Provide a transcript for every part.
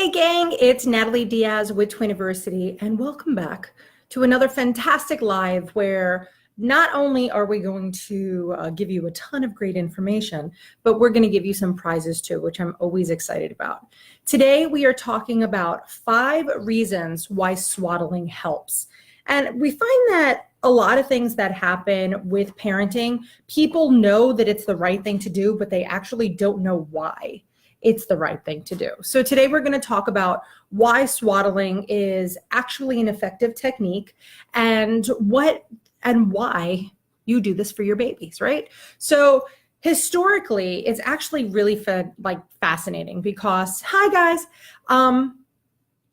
Hey gang, it's Natalie Diaz with Twiniversity, and welcome back to another fantastic live where not only are we going to give you a ton of great information, but we're going to give you some prizes too, which I'm always excited about. Today we are talking about 5 reasons why swaddling helps. And we find that a lot of things that happen with parenting, people know that it's the right thing to do, but they actually don't know why it's the right thing to do. So today we're going to talk about why swaddling is actually an effective technique and why you do this for your babies, right? So historically, it's actually really fascinating because, hi guys,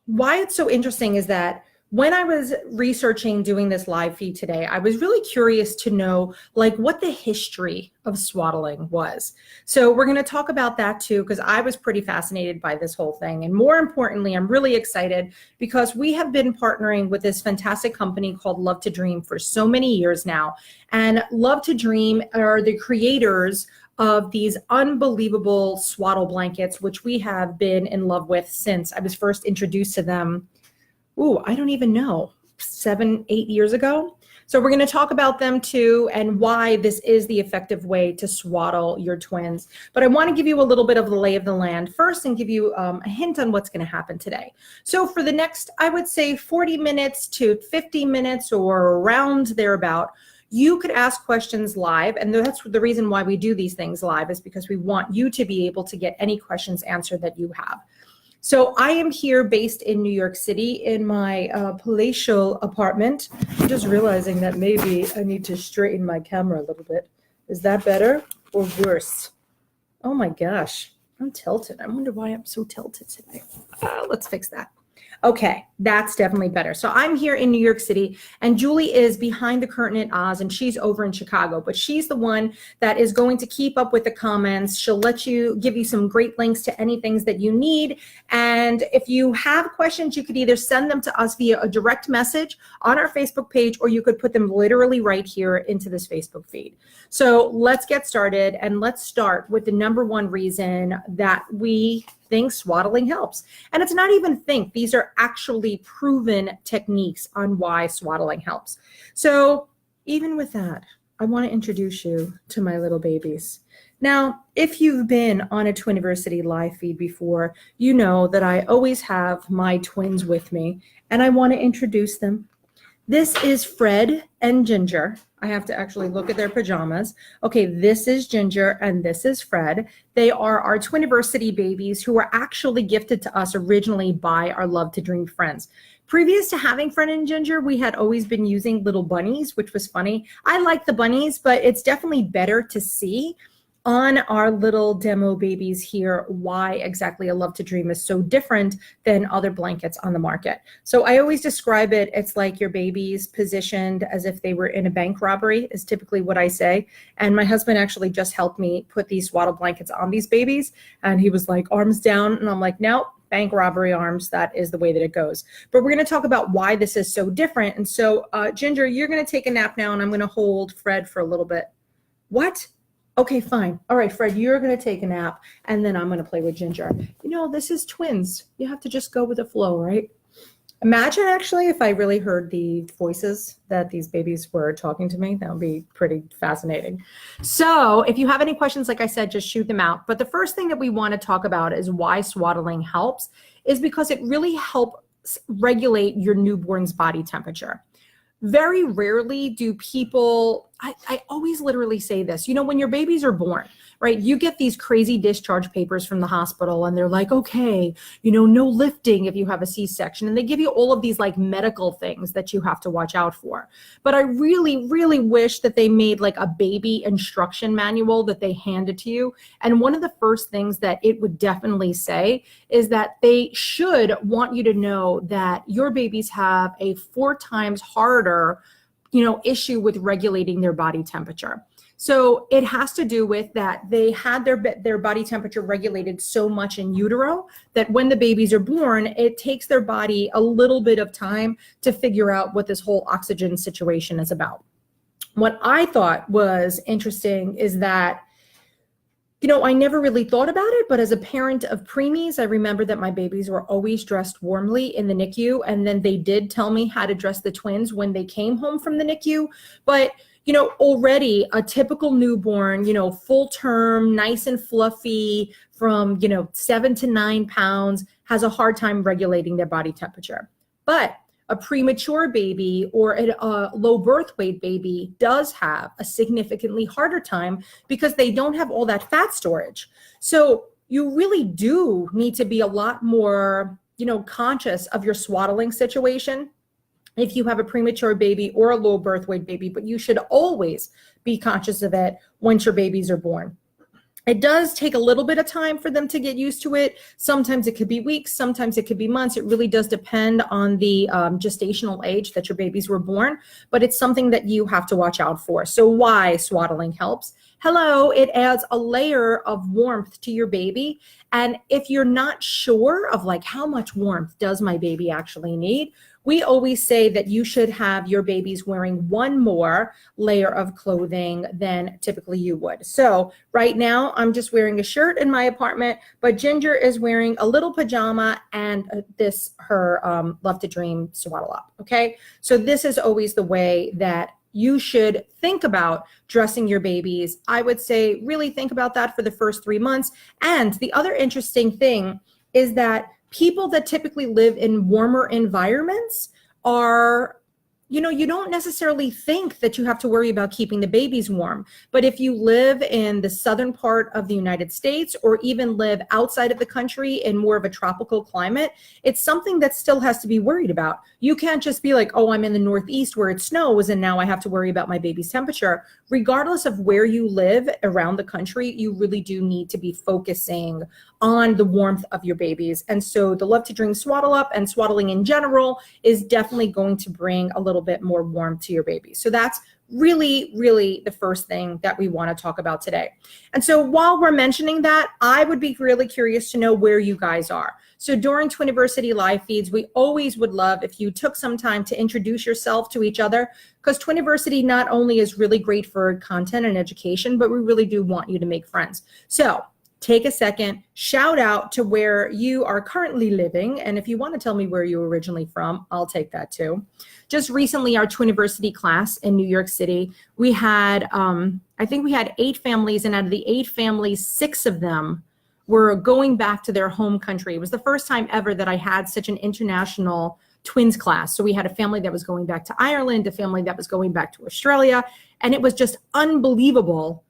why it's so interesting is that when I was researching doing this live feed today, I was really curious to know what the history of swaddling was. So we're going to talk about that too, because I was pretty fascinated by this whole thing. And more importantly, I'm really excited because we have been partnering with this fantastic company called Love to Dream for so many years now. And Love to Dream are the creators of these unbelievable swaddle blankets, which we have been in love with since I was first introduced to them. I don't even know, 7, 8 years ago. So we're going to talk about them too and why this is the effective way to swaddle your twins. But I want to give you a little bit of the lay of the land first and give you a hint on what's going to happen today. So for the next, I would say 40 minutes to 50 minutes or around thereabout, you could ask questions live. And that's the reason why we do these things live, is because we want you to be able to get any questions answered that you have. So I am here based in New York City in my palatial apartment. I'm just realizing that maybe I need to straighten my camera a little bit. Is that better or worse? Oh my gosh, I'm tilted. I wonder why I'm so tilted today. Let's fix that. Okay, that's definitely better. So I'm here in New York City, and Julie is behind the curtain at Oz, and she's over in Chicago. But she's the one that is going to keep up with the comments. She'll give you some great links to any things that you need. And if you have questions, you could either send them to us via a direct message on our Facebook page, or you could put them literally right here into this Facebook feed. So let's get started, and let's start with the number one reason that we think swaddling helps. And it's not even think, these are actually proven techniques on why swaddling helps. So even with that, I want to introduce you to my little babies. Now, if you've been on a Twiniversity live feed before, you know that I always have my twins with me, and I want to introduce them. This is Fred and Ginger. I have to actually look at their pajamas. Okay, this is Ginger and this is Fred. They are our Twiniversity babies who were actually gifted to us originally by our Love to Dream friends. Previous to having Fred and Ginger, we had always been using little bunnies, which was funny. I like the bunnies, but it's definitely better to see on our little demo babies here why exactly a Love to Dream is so different than other blankets on the market. So I always describe it, it's like your babies positioned as if they were in a bank robbery is typically what I say. And my husband actually just helped me put these swaddle blankets on these babies, and he was like, arms down, and I'm like, nope, bank robbery arms, that is the way that it goes. But we're going to talk about why this is so different. And so Ginger, you're going to take a nap now, and I'm going to hold Fred for a little bit. What? Okay, fine. All right, Fred, you're going to take a nap, and then I'm going to play with Ginger. You know, this is twins. You have to just go with the flow, right? Imagine, actually, if I really heard the voices that these babies were talking to me. That would be pretty fascinating. So if you have any questions, like I said, just shoot them out. But the first thing that we want to talk about is why swaddling helps, is because it really helps regulate your newborn's body temperature. Very rarely do people, I always literally say this, you know, when your babies are born, right, you get these crazy discharge papers from the hospital and they're like, okay, you know, no lifting if you have a C-section. And they give you all of these medical things that you have to watch out for. But I really, really wish that they made a baby instruction manual that they handed to you. And one of the first things that it would definitely say is that they should want you to know that your babies have a 4 times harder issue with regulating their body temperature. So it has to do with that they had their body temperature regulated so much in utero that when the babies are born, it takes their body a little bit of time to figure out what this whole oxygen situation is about. What I thought was interesting is that I never really thought about it, but as a parent of preemies, I remember that my babies were always dressed warmly in the NICU. And then they did tell me how to dress the twins when they came home from the NICU. But, already a typical newborn, full term, nice and fluffy from, 7 to 9 pounds has a hard time regulating their body temperature. But a premature baby or a low birth weight baby does have a significantly harder time because they don't have all that fat storage. So you really do need to be a lot more, conscious of your swaddling situation if you have a premature baby or a low birth weight baby, but you should always be conscious of it once your babies are born. It does take a little bit of time for them to get used to it. Sometimes it could be weeks, sometimes it could be months. It really does depend on the gestational age that your babies were born, but it's something that you have to watch out for. So why swaddling helps? Hello, it adds a layer of warmth to your baby. And if you're not sure of how much warmth does my baby actually need, we always say that you should have your babies wearing one more layer of clothing than typically you would. So right now I'm just wearing a shirt in my apartment, but Ginger is wearing a little pajama and her Love to Dream Swaddle Up. Okay. So this is always the way that you should think about dressing your babies. I would say really think about that for the first 3 months. And the other interesting thing is that people that typically live in warmer environments are, you don't necessarily think that you have to worry about keeping the babies warm. But if you live in the southern part of the United States or even live outside of the country in more of a tropical climate, it's something that still has to be worried about. You can't just be like, oh, I'm in the Northeast where it snows and now I have to worry about my baby's temperature. Regardless of where you live around the country, you really do need to be focusing on the warmth of your babies. And so the Love to Dream Swaddle Up and swaddling in general is definitely going to bring a little bit more warmth to your baby. So that's really, really the first thing that we want to talk about today. And so while we're mentioning that, I would be really curious to know where you guys are. So during Twiniversity live feeds, we always would love if you took some time to introduce yourself to each other, because Twiniversity not only is really great for content and education, but we really do want you to make friends. So take a second, shout out to where you are currently living. And if you want to tell me where you're originally from, I'll take that too. Just recently, our Twiniversity class in New York City, we had, I think we had 8 families, and out of the 8 families, 6 of them were going back to their home country. It was the first time ever that I had such an international twins class. So we had a family that was going back to Ireland, a family that was going back to Australia, and it was just unbelievable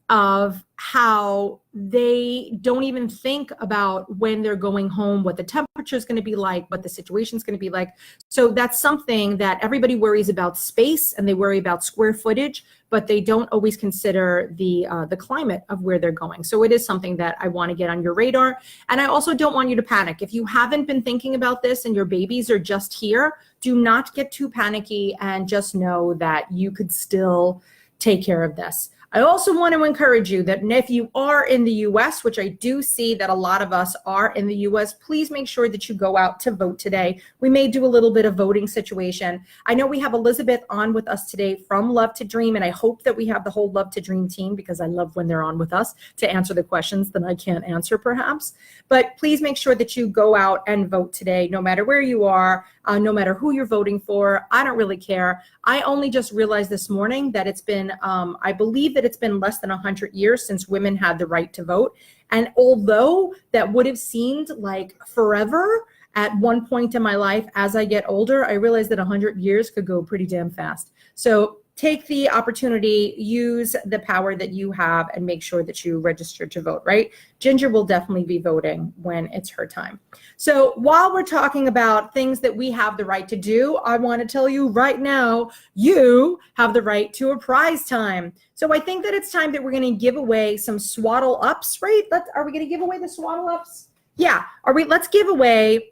of how they don't even think about when they're going home, what the temperature is going to be like, what the situation is going to be like. So that's something that everybody worries about, space, and they worry about square footage, but they don't always consider the climate of where they're going. So it is something that I want to get on your radar. And I also don't want you to panic. If you haven't been thinking about this and your babies are just here, do not get too panicky and just know that you could still take care of this. I also want to encourage you that if you are in the US, which I do see that a lot of us are in the US, please make sure that you go out to vote today. We may do a little bit of voting situation. I know we have Elizabeth on with us today from Love to Dream, and I hope that we have the whole Love to Dream team, because I love when they're on with us to answer the questions that I can't answer perhaps. But please make sure that you go out and vote today, no matter where you are, no matter who you're voting for. I don't really care. I only just realized this morning that it's been, I believe that it's been less than 100 years since women had the right to vote. And although that would have seemed like forever at one point in my life, as I get older, I realized that 100 years could go pretty damn fast. So take the opportunity, use the power that you have, and make sure that you register to vote, right? Ginger will definitely be voting when it's her time. So while we're talking about things that we have the right to do, I want to tell you right now, you have the right to a prize time. So I think that it's time that we're going to give away some swaddle ups, right? Are we going to give away the swaddle ups? Yeah. Let's give away.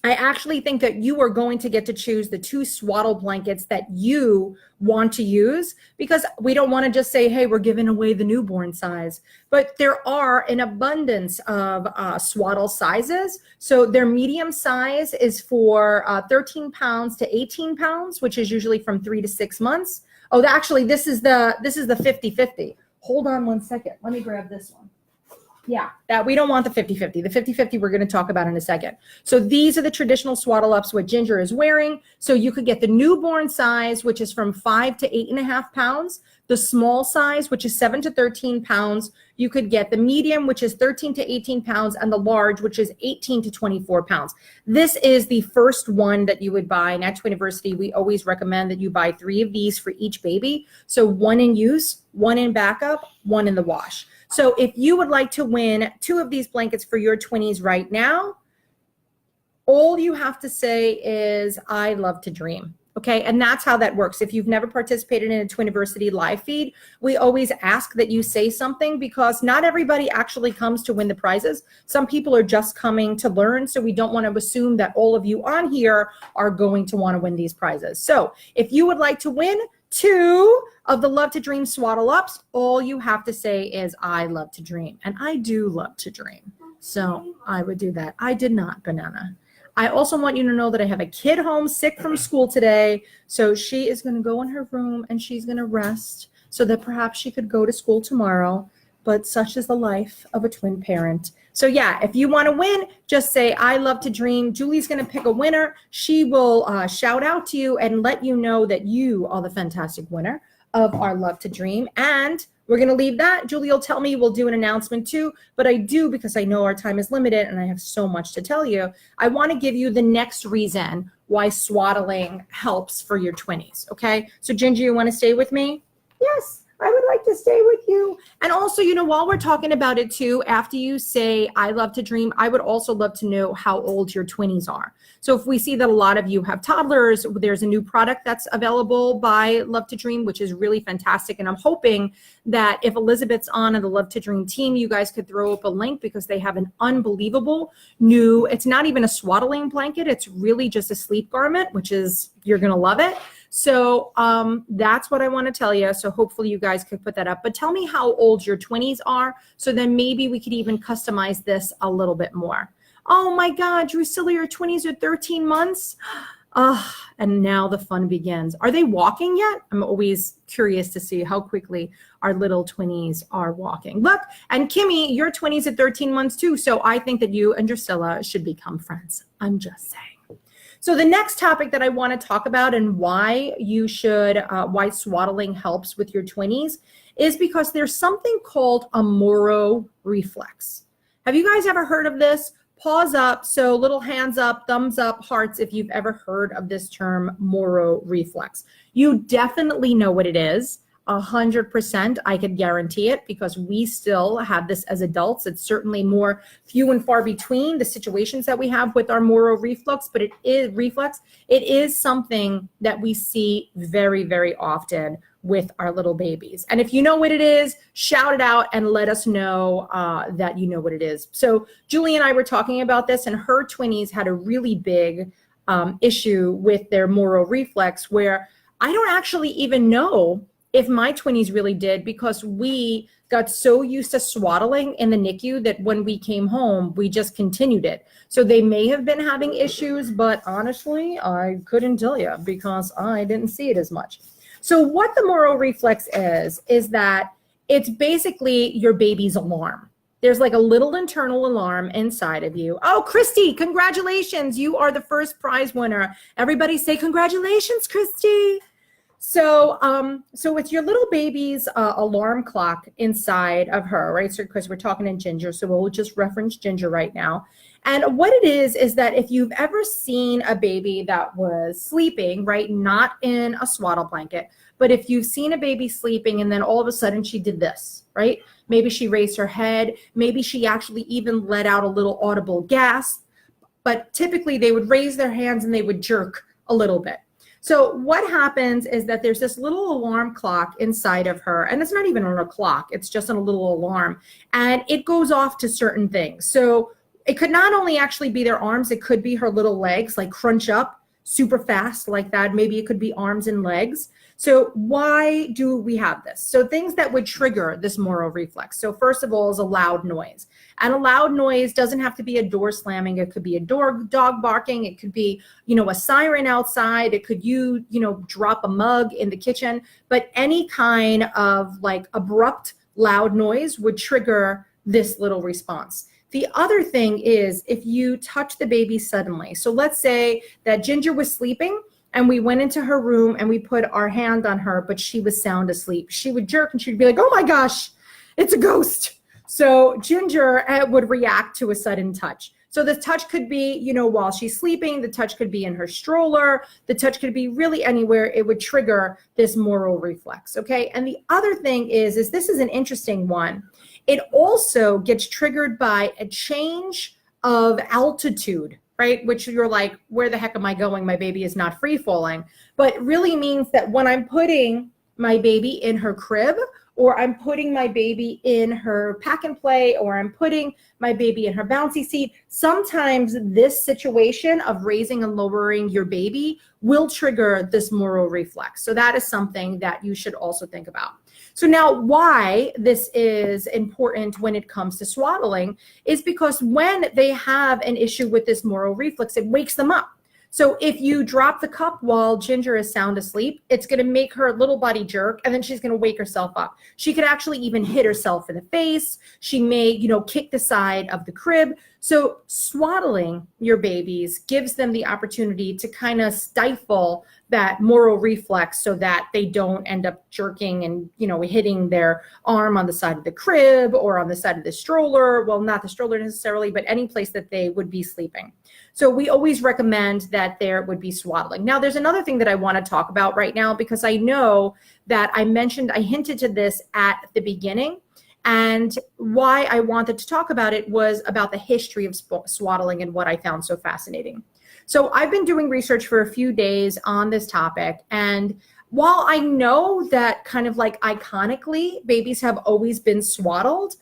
I actually think that you are going to get to choose the 2 swaddle blankets that you want to use, because we don't want to just say, hey, we're giving away the newborn size. But there are an abundance of swaddle sizes. So their medium size is for 13 pounds to 18 pounds, which is usually from 3 to 6 months. Oh, actually, this is the 50-50. Hold on one second. Let me grab this one. Yeah, that we don't want the 50-50. The 50-50 we're going to talk about in a second. So these are the traditional swaddle ups what Ginger is wearing. So you could get the newborn size, which is from 5 to 8.5 pounds, the small size, which is 7 to 13 pounds. You could get the medium, which is 13 to 18 pounds, and the large, which is 18 to 24 pounds. This is the first one that you would buy. And at Twiniversity, we always recommend that you buy 3 of these for each baby. So 1 in use, 1 in backup, 1 in the wash. So if you would like to win 2 of these blankets for your twinnies right now, all you have to say is, I love to dream. Okay, and that's how that works. If you've never participated in a Twiniversity live feed, we always ask that you say something because not everybody actually comes to win the prizes. Some people are just coming to learn, so we don't want to assume that all of you on here are going to want to win these prizes. So if you would like to win 2 of the Love to Dream Swaddle Ups, all you have to say is, I love to dream. And I do love to dream. So I would do that. I did not, Banana. I also want you to know that I have a kid home sick from school today. So she is going to go in her room and she's going to rest so that perhaps she could go to school tomorrow. But such is the life of a twin parent. So yeah, if you want to win, just say, I love to dream. Julie's going to pick a winner. She will shout out to you and let you know that you are the fantastic winner of our Love to Dream. And we're going to leave that. Julie will tell me, we'll do an announcement too. But I do, because I know our time is limited and I have so much to tell you, I want to give you the next reason why swaddling helps for your twinnies. Okay. So Ginger, you want to stay with me? Yes. I would like to stay with you. And also, you know, while we're talking about it too, after you say, I love to dream, I would also love to know how old your twinnies are. So if we see that a lot of you have toddlers, there's a new product that's available by Love to Dream, which is really fantastic. And I'm hoping that if Elizabeth's on the Love to Dream team, you guys could throw up a link because they have an unbelievable new, it's not even a swaddling blanket. It's really just a sleep garment, which is, you're going to love it. So that's what I want to tell you. So hopefully you guys could put that up. But tell me how old your twinnies are. So then maybe we could even customize this a little bit more. Oh my God, Drusilla, your twinnies are 13 months. And now the fun begins. Are they walking yet? I'm always curious to see how quickly our little twinnies are walking. Look, and Kimmy, your twinnies are 13 months too. So I think that you and Drusilla should become friends. I'm just saying. So the next topic that I want to talk about and why you should, why swaddling helps with your twinnies is because there's something called a Moro reflex. Have you guys ever heard of this? Pause up, so little hands up, thumbs up, hearts if you've ever heard of this term Moro reflex. You definitely know what it is. 100%, I could guarantee it because we still have this as adults. It's certainly more few and far between the situations that we have with our Moro reflex, but it is something that we see very, very often with our little babies. And if you know what it is, shout it out and let us know that you know what it is. So Julie and I were talking about this, and her twinnies had a really big issue with their Moro reflex where I don't actually even know if my twinnies really did, because we got so used to swaddling in the NICU that when we came home, we just continued it. So they may have been having issues, but honestly, I couldn't tell you because I didn't see it as much. So what the Moro reflex is that it's basically your baby's alarm. There's like a little internal alarm inside of you. Oh, Christy, congratulations. You are the first prize winner. Everybody say congratulations, Christy. So it's your little baby's alarm clock inside of her, right? So because we're talking in Ginger, so we'll just reference Ginger right now. And what it is that if you've ever seen a baby that was sleeping, right, not in a swaddle blanket, but if you've seen a baby sleeping and then all of a sudden she did this, right? Maybe she raised her head. Maybe she actually even let out a little audible gasp. But typically they would raise their hands and they would jerk a little bit. So what happens is that there's this little alarm clock inside of her, and it's not even on a clock, it's just on a little alarm, and it goes off to certain things. So it could not only actually be their arms, it could be her little legs, like crunch up super fast like that. Maybe it could be arms and legs. So why do we have this? So things that would trigger this Moro reflex. So first of all is a loud noise. And a loud noise doesn't have to be a door slamming. It could be a dog barking. It could be, a siren outside. It could drop a mug in the kitchen. But any kind of like abrupt loud noise would trigger this little response. The other thing is if you touch the baby suddenly. So let's say that Ginger was sleeping and we went into her room and we put our hand on her, but she was sound asleep. She would jerk and she'd be like, oh my gosh, it's a ghost. So Ginger would react to a sudden touch. So the touch could be, while she's sleeping, the touch could be in her stroller, the touch could be really anywhere. It would trigger this moral reflex, okay? And the other thing is this is an interesting one. It also gets triggered by a change of altitude, right? Which you're like, where the heck am I going? My baby is not free falling. But it really means that when I'm putting my baby in her crib, or I'm putting my baby in her pack and play, or I'm putting my baby in her bouncy seat, sometimes this situation of raising and lowering your baby will trigger this moral reflex. So that is something that you should also think about. So now why this is important when it comes to swaddling is because when they have an issue with this moral reflex, it wakes them up. So if you drop the cup while Ginger is sound asleep, it's going to make her little body jerk, and then she's going to wake herself up. She could actually even hit herself in the face. She may, kick the side of the crib. So swaddling your babies gives them the opportunity to kind of stifle that moral reflex so that they don't end up jerking and, hitting their arm on the side of the crib or on the side of the stroller. Well, not the stroller necessarily, but any place that they would be sleeping. So we always recommend that there would be swaddling. Now, there's another thing that I want to talk about right now, because I know that I hinted to this at the beginning. And why I wanted to talk about it was about the history of swaddling and what I found so fascinating. So I've been doing research for a few days on this topic. And while I know that kind of like iconically babies have always been swaddled,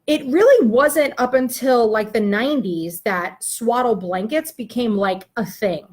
it really wasn't up until like the 90s that swaddle blankets became like a thing.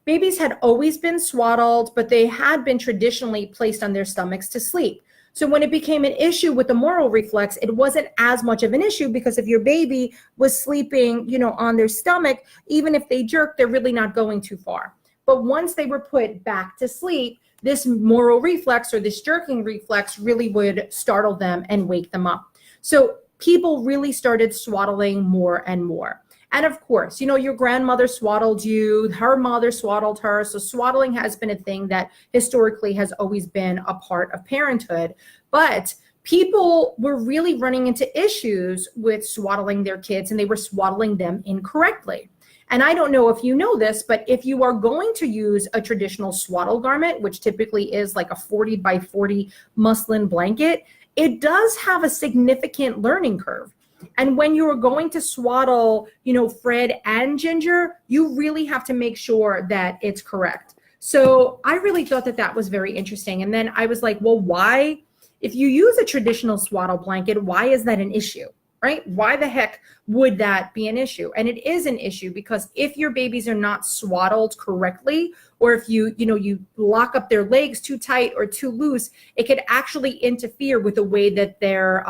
Babies had always been swaddled, but they had been traditionally placed on their stomachs to sleep. So when it became an issue with the moral reflex, it wasn't as much of an issue, because if your baby was sleeping, on their stomach, even if they jerk, they're really not going too far. But once they were put back to sleep, this moral reflex or this jerking reflex really would startle them and wake them up. So people really started swaddling more and more. And of course, your grandmother swaddled you, her mother swaddled her. So swaddling has been a thing that historically has always been a part of parenthood. But people were really running into issues with swaddling their kids, and they were swaddling them incorrectly. And I don't know if you know this, but if you are going to use a traditional swaddle garment, which typically is like a 40 by 40 muslin blanket, it does have a significant learning curve. And when you are going to swaddle, Fred and Ginger, you really have to make sure that it's correct. So I really thought that was very interesting. And then I was like, well, why, if you use a traditional swaddle blanket, why is that an issue, right? Why the heck would that be an issue? And it is an issue because if your babies are not swaddled correctly, or if you lock up their legs too tight or too loose, it could actually interfere with the way that their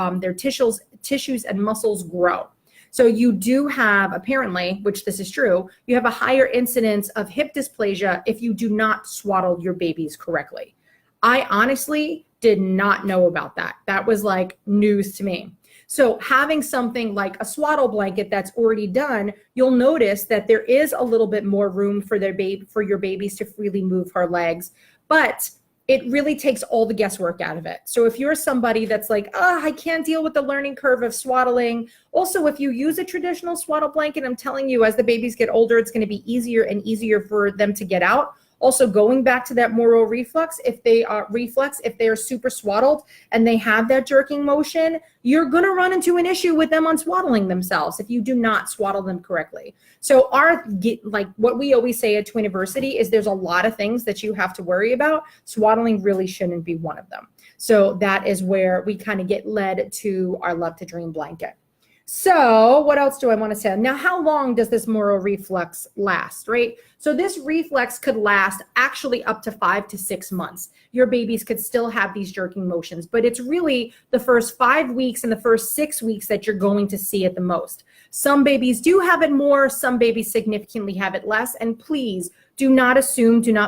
tissues and muscles grow. So you do have, apparently, which this is true, you have a higher incidence of hip dysplasia if you do not swaddle your babies correctly. I honestly did not know about that. That was like news to me. So having something like a swaddle blanket that's already done, you'll notice that there is a little bit more room for your babies to freely move her legs, but it really takes all the guesswork out of it. So if you're somebody that's like, I can't deal with the learning curve of swaddling. Also, if you use a traditional swaddle blanket, I'm telling you, as the babies get older, it's going to be easier and easier for them to get out. Also, going back to that moral reflex, if they are super swaddled and they have that jerking motion, you're going to run into an issue with them unswaddling themselves if you do not swaddle them correctly. So what we always say at Twiniversity is there's a lot of things that you have to worry about. Swaddling really shouldn't be one of them. So that is where we kind of get led to our Love to Dream blanket. So what else do I want to say? Now, how long does this moral reflex last, right? So this reflex could last actually up to 5 to 6 months. Your babies could still have these jerking motions, but it's really the first 5 weeks and the first 6 weeks that you're going to see it the most. Some babies do have it more, some babies significantly have it less. And please do not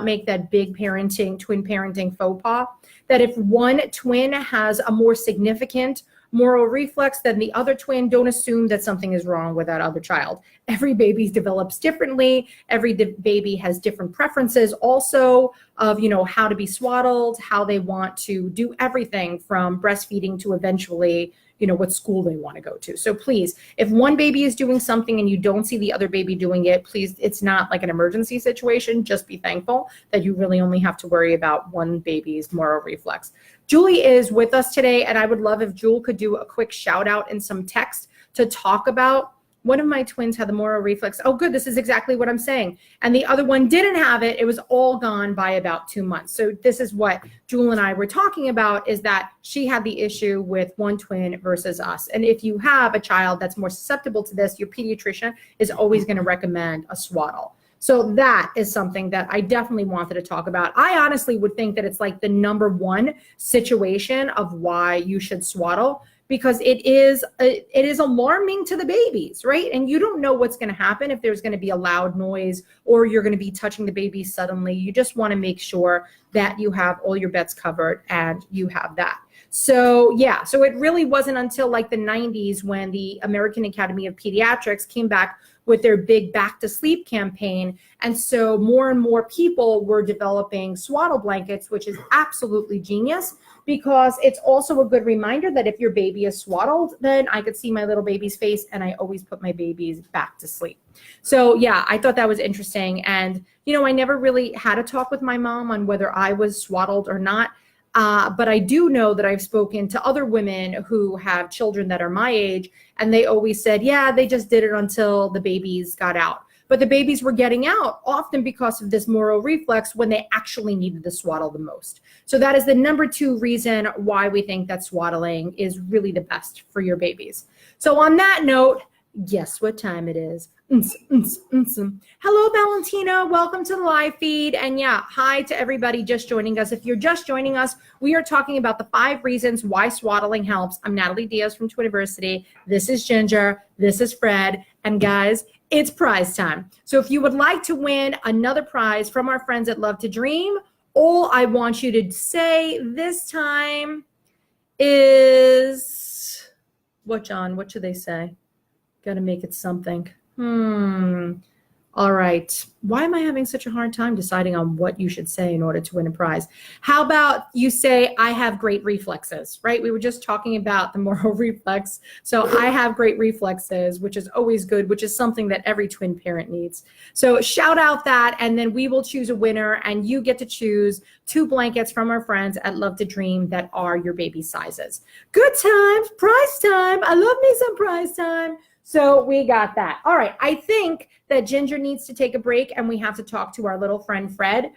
make that big twin parenting faux pas, that if one twin has a more significant moral reflex than the other twin, don't assume that something is wrong with that other child. Every baby develops differently. Every baby has different preferences also of, how to be swaddled, how they want to do everything from breastfeeding to eventually, what school they want to go to. So please, if one baby is doing something and you don't see the other baby doing it, please, it's not like an emergency situation. Just be thankful that you really only have to worry about one baby's moral reflex. Julie is with us today, and I would love if Jewel could do a quick shout out in some text to talk about one of my twins had the moral reflex. Oh, good. This is exactly what I'm saying. And the other one didn't have it. It was all gone by about 2 months. So this is what Jewel and I were talking about, is that she had the issue with one twin versus us. And if you have a child that's more susceptible to this, your pediatrician is always going to recommend a swaddle. So that is something that I definitely wanted to talk about. I honestly would think that it's like the number one situation of why you should swaddle, because it is alarming to the babies, right? And you don't know what's going to happen, if there's going to be a loud noise or you're going to be touching the baby suddenly. You just want to make sure that you have all your bets covered and you have that. So yeah, so it really wasn't until like the 90s when the American Academy of Pediatrics came back with their big back to sleep campaign. And so more and more people were developing swaddle blankets, which is absolutely genius, because it's also a good reminder that if your baby is swaddled, then I could see my little baby's face, and I always put my babies back to sleep. So yeah, I thought that was interesting. And, I never really had a talk with my mom on whether I was swaddled or not. But I do know that I've spoken to other women who have children that are my age, and they always said, yeah, they just did it until the babies got out. But the babies were getting out often because of this moral reflex when they actually needed the swaddle the most. So that is the number 2 reason why we think that swaddling is really the best for your babies. So on that note, guess what time it is? Hello, Valentina. Welcome to the live feed. And yeah, hi to everybody just joining us. If you're just joining us, we are talking about the 5 reasons why swaddling helps. I'm Natalie Diaz from Twiniversity. This is Ginger. This is Fred. And guys, it's prize time. So if you would like to win another prize from our friends at Love to Dream, all I want you to say this time is, what, John? What should they say? Got to make it something. All right. Why am I having such a hard time deciding on what you should say in order to win a prize? How about you say, I have great reflexes, right? We were just talking about the moral reflex. So I have great reflexes, which is always good, which is something that every twin parent needs. So shout out that, and then we will choose a winner, and you get to choose 2 blankets from our friends at Love to Dream that are your baby sizes. Good times, prize time. I love me some prize time. So we got that. All right. I think that Ginger needs to take a break, and we have to talk to our little friend, Fred.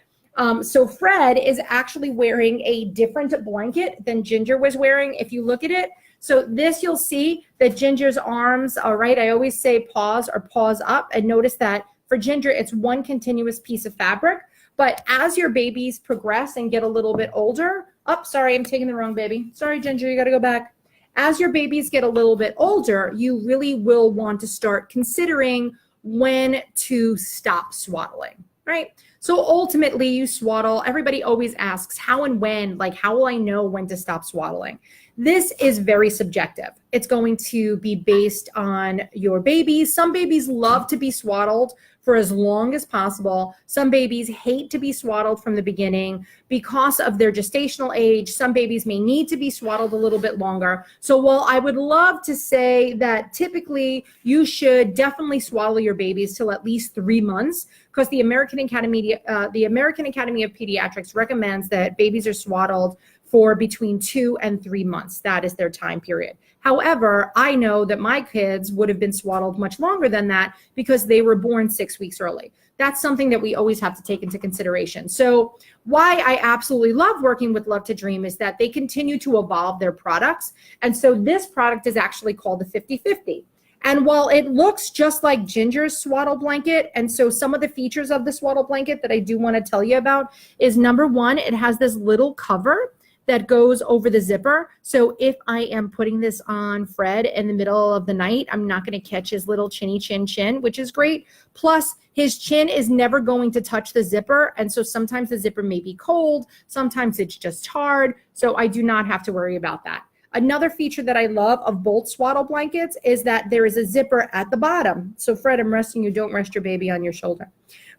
So Fred is actually wearing a different blanket than Ginger was wearing, if you look at it. So this, you'll see that Ginger's arms, all right, I always say pause or paws up, and notice that for Ginger, it's one continuous piece of fabric. But as your babies progress and get a little bit older, sorry, I'm taking the wrong baby. Sorry, Ginger, you got to go back. As your babies get a little bit older, you really will want to start considering when to stop swaddling, right? So ultimately you swaddle. Everybody always asks how and when, like, how will I know when to stop swaddling? This is very subjective. It's going to be based on your babies. Some babies love to be swaddled for as long as possible. Some babies hate to be swaddled from the beginning because of their gestational age. Some babies may need to be swaddled a little bit longer. So while I would love to say that typically you should definitely swaddle your babies till at least 3 months, because the American Academy of Pediatrics recommends that babies are swaddled for between 2 and 3 months. That is their time period. However, I know that my kids would have been swaddled much longer than that because they were born 6 weeks early. That's something that we always have to take into consideration. So why I absolutely love working with Love to Dream is that they continue to evolve their products. And so this product is actually called the 50/50. And while it looks just like Ginger's swaddle blanket, and so some of the features of the swaddle blanket that I do want to tell you about is, number 1, it has this little cover that goes over the zipper. So if I am putting this on Fred in the middle of the night, I'm not going to catch his little chinny chin, which is great. Plus, his chin is never going to touch the zipper. And so sometimes the zipper may be cold. Sometimes it's just hard. So I do not have to worry about that. Another feature that I love of both swaddle blankets is that there is a zipper at the bottom. So Fred, I'm resting you. Don't rest your baby on your shoulder.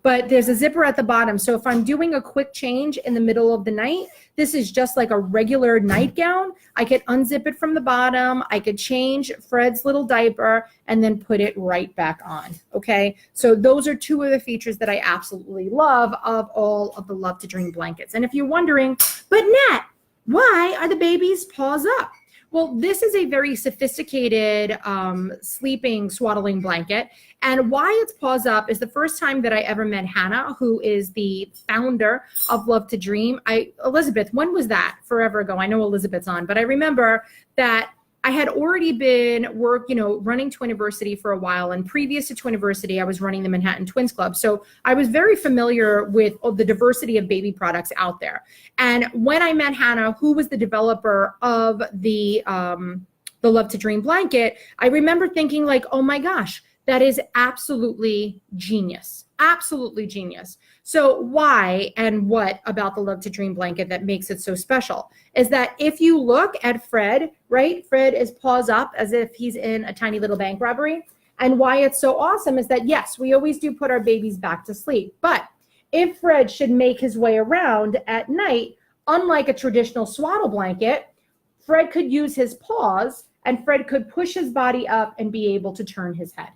But there's a zipper at the bottom. So if I'm doing a quick change in the middle of the night, this is just like a regular nightgown. I could unzip it from the bottom. I could change Fred's little diaper and then put it right back on. Okay. So those are two of the features that I absolutely love of all of the Love to Dream blankets. And if you're wondering, but Nat, why are the babies' paws up? Well, this is a very sophisticated sleeping swaddling blanket. And why it's paws up is the first time that I ever met Hannah, who is the founder of Love to Dream. Elizabeth, when was that? Forever ago. I know Elizabeth's on, but I remember that I had already been running Twiniversity for a while. And previous to Twiniversity, I was running the Manhattan Twins Club. So I was very familiar with the diversity of baby products out there. And when I met Hannah, who was the developer of the Love to Dream blanket, I remember thinking like, oh my gosh, that is absolutely genius. Absolutely genius. So why and what about the Love to Dream blanket that makes it so special is that if you look at Fred, right? Fred is paws up as if he's in a tiny little bank robbery. And why it's so awesome is that, yes, we always do put our babies back to sleep. But if Fred should make his way around at night, unlike a traditional swaddle blanket, Fred could use his paws and Fred could push his body up and be able to turn his head.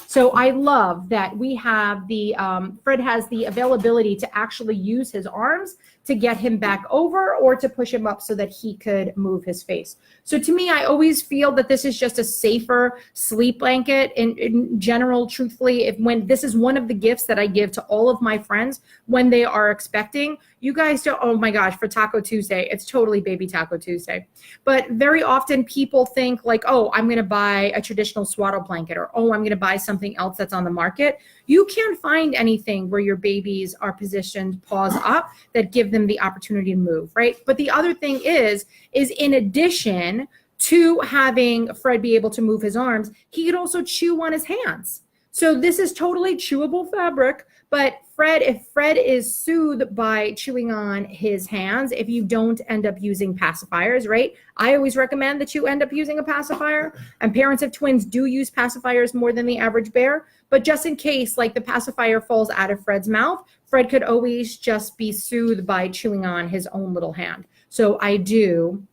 So I love that we have Fred has the availability to actually use his arms to get him back over or to push him up so that he could move his face. So to me, I always feel that this is just a safer sleep blanket in general, truthfully. When this is one of the gifts that I give to all of my friends when they are expecting. You guys don't, oh my gosh, for Taco Tuesday, it's totally Baby Taco Tuesday. But very often people think like, oh, I'm going to buy a traditional swaddle blanket or, oh, I'm going to buy something else that's on the market. You can't find anything where your babies are positioned paws up that give them the opportunity to move, right? But the other thing is in addition to having Fred be able to move his arms, he could also chew on his hands. So this is totally chewable fabric, but if Fred is soothed by chewing on his hands, if you don't end up using pacifiers, right? I always recommend that you end up using a pacifier, and parents of twins do use pacifiers more than the average bear, but just in case like the pacifier falls out of Fred's mouth, Fred could always just be soothed by chewing on his own little hand. So I do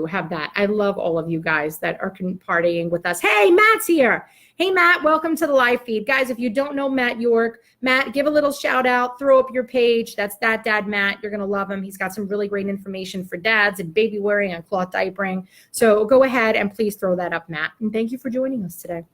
have that. I love all of you guys that are partying with us. Hey, Matt's here. Hey, Matt, welcome to the live feed. Guys, if you don't know Matt York, Matt, give a little shout out, throw up your page. That's That Dad Matt. You're going to love him. He's got some really great information for dads and baby wearing and cloth diapering. So go ahead and please throw that up, Matt. And thank you for joining us today.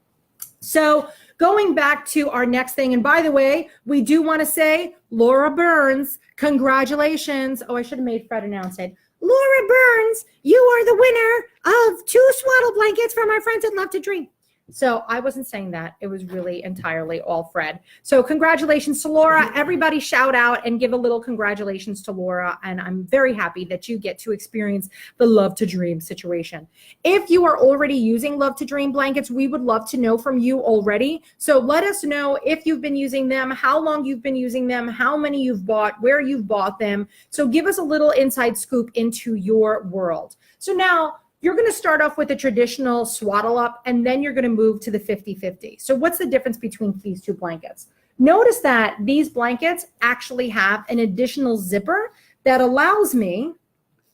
So going back to our next thing, and by the way, we do want to say, Laura Burns, congratulations. Oh, I should have made Fred announce it. Laura Burns, you are the winner of 2 swaddle blankets from our friends at Love to Dream. So I wasn't saying that. It was really entirely all Fred. So congratulations to Laura. Everybody shout out and give a little congratulations to Laura. And I'm very happy that you get to experience the Love to Dream situation. If you are already using Love to Dream blankets, we would love to know from you already. So let us know if you've been using them, how long you've been using them, how many you've bought, where you've bought them. So give us a little inside scoop into your world. So now, you're going to start off with a traditional swaddle up, and then you're going to move to the 50-50. So what's the difference between these two blankets? Notice that these blankets actually have an additional zipper that allows me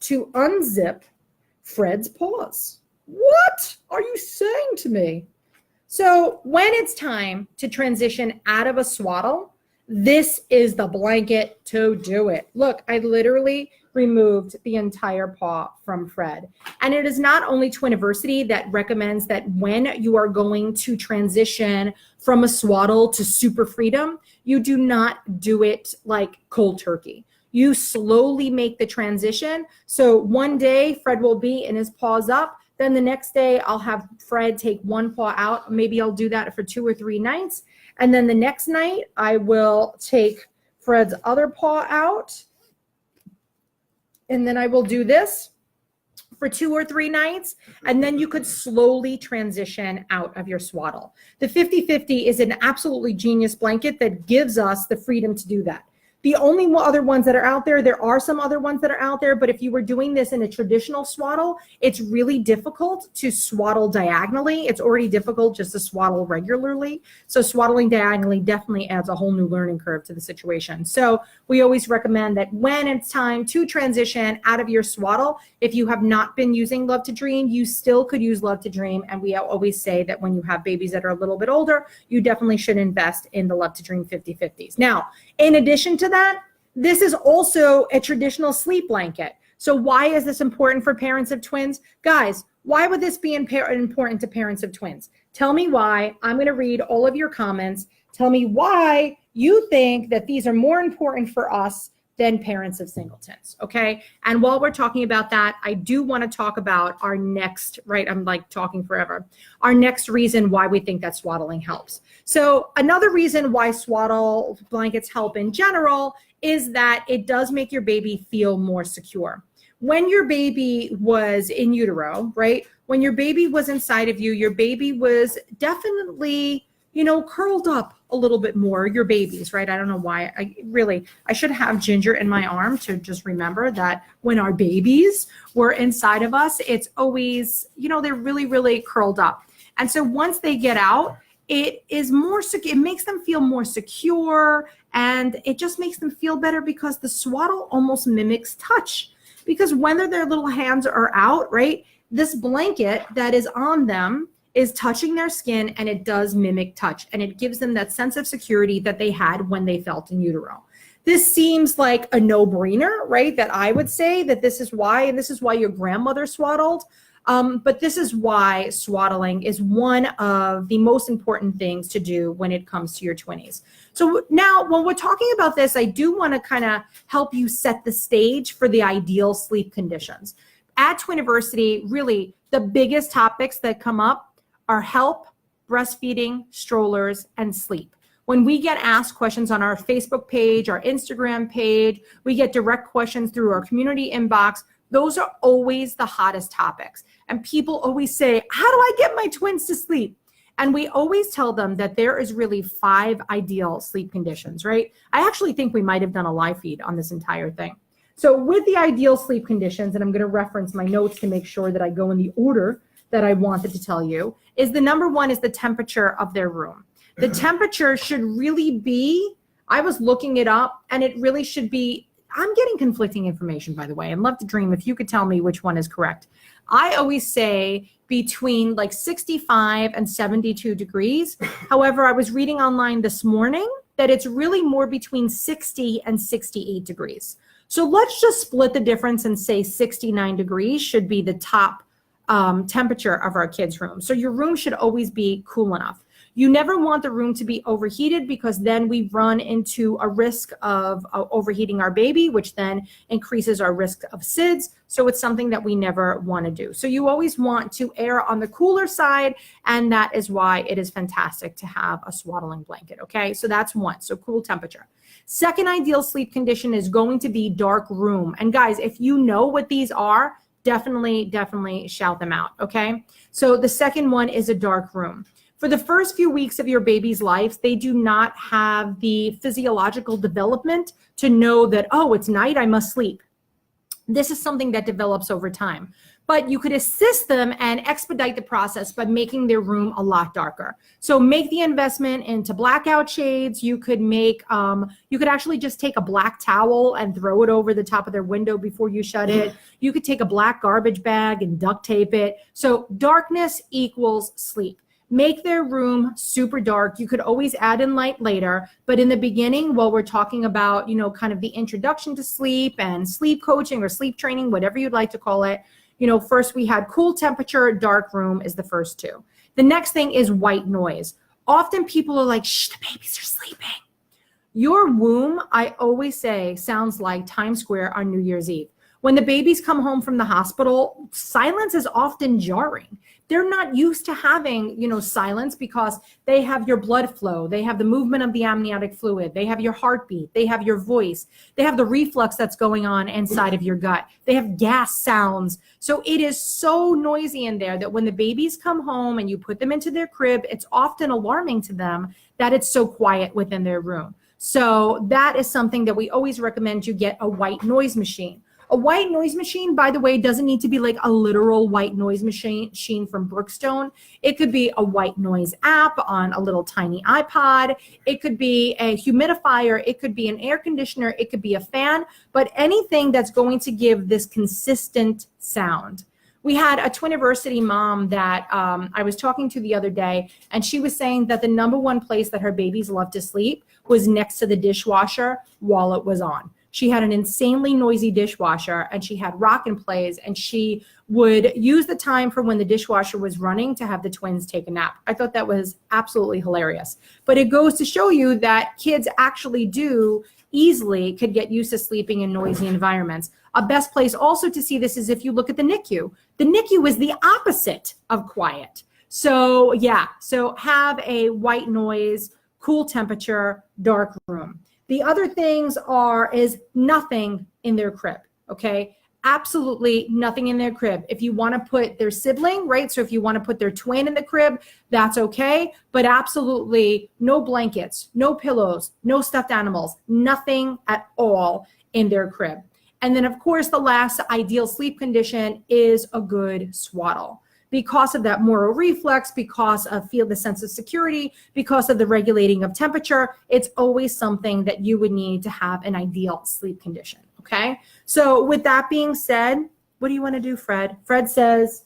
to unzip Fred's paws. What are you saying to me? So when it's time to transition out of a swaddle, this is the blanket to do it. Look, I literally removed the entire paw from Fred. And it is not only Twiniversity that recommends that when you are going to transition from a swaddle to super freedom, you do not do it like cold turkey. You slowly make the transition. So one day Fred will be in his paws up. Then the next day I'll have Fred take one paw out. Maybe I'll do that for 2 or 3 nights. And then the next night I will take Fred's other paw out. And then I will do this for 2 or 3 nights, and then you could slowly transition out of your swaddle. The 50-50 is an absolutely genius blanket that gives us the freedom to do that. The only other ones that are out there are some other ones that are out there, but if you were doing this in a traditional swaddle, it's really difficult to swaddle diagonally. It's already difficult just to swaddle regularly. So swaddling diagonally definitely adds a whole new learning curve to the situation. So we always recommend that when it's time to transition out of your swaddle, if you have not been using Love to Dream, you still could use Love to Dream. And we always say that when you have babies that are a little bit older, you definitely should invest in the Love to Dream 50/50s. Now, in addition to that, this is also a traditional sleep blanket. So why is this important for parents of twins? Guys, why would this be important to parents of twins? Tell me why. I'm going to read all of your comments. Tell me why you think that these are more important for us than parents of singletons, okay? And while we're talking about that, I do want to talk about our next, right? I'm like talking forever. Our next reason why we think that swaddling helps. So another reason why swaddle blankets help in general is that it does make your baby feel more secure. When your baby was in utero, right? When your baby was inside of you, your baby was definitely, curled up a little bit more, your babies, right? I don't know why. I should have Ginger in my arm to just remember that when our babies were inside of us, it's always, they're really, really curled up. And so once they get out, it is more secure. It makes them feel more secure, and it just makes them feel better because the swaddle almost mimics touch. Because when their little hands are out, right, this blanket that is on them is touching their skin, and it does mimic touch, and it gives them that sense of security that they had when they felt in utero. This seems like a no-brainer, right? That I would say that this is why, and this is why your grandmother swaddled. But this is why swaddling is one of the most important things to do when it comes to your twinnies. So now when we're talking about this, I do want to kind of help you set the stage for the ideal sleep conditions. At Twiniversity, really the biggest topics that come up are help, breastfeeding, strollers, and sleep. When we get asked questions on our Facebook page, our Instagram page, we get direct questions through our community inbox. Those are always the hottest topics. And people always say, how do I get my twins to sleep? And we always tell them that there is really 5 ideal sleep conditions, right? I actually think we might have done a live feed on this entire thing. So with the ideal sleep conditions, and I'm going to reference my notes to make sure that I go in the order that I wanted to tell you, is the number 1 is the temperature of their room. The temperature should really be, I was looking it up, and it really should be, I'm getting conflicting information, by the way. I'd love to dream if you could tell me which one is correct. I always say between like 65 and 72 degrees. However, I was reading online this morning that it's really more between 60 and 68 degrees. So let's just split the difference and say 69 degrees should be the top temperature of our kids' room. So your room should always be cool enough. You never want the room to be overheated, because then we run into a risk of overheating our baby, which then increases our risk of SIDS. So it's something that we never want to do. So you always want to err on the cooler side, and that is why it is fantastic to have a swaddling blanket, okay? So that's 1, so cool temperature. Second ideal sleep condition is going to be dark room. And guys, if you know what these are, definitely shout them out, okay? So the second one is a dark room. For the first few weeks of your baby's life, they do not have the physiological development to know that, oh, it's night, I must sleep. This is something that develops over time. But you could assist them and expedite the process by making their room a lot darker. So make the investment into blackout shades. You could make, you could actually just take a black towel and throw it over the top of their window before you shut it. You could take a black garbage bag and duct tape it. So darkness equals sleep. Make their room super dark. You could always add in light later, but in the beginning, while we're talking about, kind of the introduction to sleep and sleep coaching or sleep training, whatever you'd like to call it, first we had cool temperature, dark room is the first 2. The next thing is white noise. Often people are like, shh, the babies are sleeping. Your womb, I always say, sounds like Times Square on New Year's Eve. When the babies come home from the hospital, silence is often jarring. They're not used to having, silence, because they have your blood flow. They have the movement of the amniotic fluid. They have your heartbeat. They have your voice. They have the reflux that's going on inside of your gut. They have gas sounds. So it is so noisy in there that when the babies come home and you put them into their crib, it's often alarming to them that it's so quiet within their room. So that is something that we always recommend you get a white noise machine. A white noise machine, by the way, doesn't need to be like a literal white noise machine from Brookstone. It could be a white noise app on a little tiny iPod. It could be a humidifier. It could be an air conditioner. It could be a fan, but anything that's going to give this consistent sound. We had a Twiniversity mom that I was talking to the other day, and she was saying that the number one place that her babies love to sleep was next to the dishwasher while it was on. She had an insanely noisy dishwasher, and she had rock and plays, and she would use the time from when the dishwasher was running to have the twins take a nap. I thought that was absolutely hilarious. But it goes to show you that kids actually could get used to sleeping in noisy environments. A best place also to see this is if you look at the NICU. The NICU is the opposite of quiet. So yeah, so have a white noise, cool temperature, dark room. The other things is nothing in their crib, okay? Absolutely nothing in their crib. If you want to put their sibling, right? So if you want to put their twin in the crib, that's okay. But absolutely no blankets, no pillows, no stuffed animals, nothing at all in their crib. And then of course, the last ideal sleep condition is a good swaddle. Because of that moral reflex, because of the sense of security, because of the regulating of temperature, it's always something that you would need to have an ideal sleep condition, okay? So with that being said, what do you want to do, Fred? Fred says,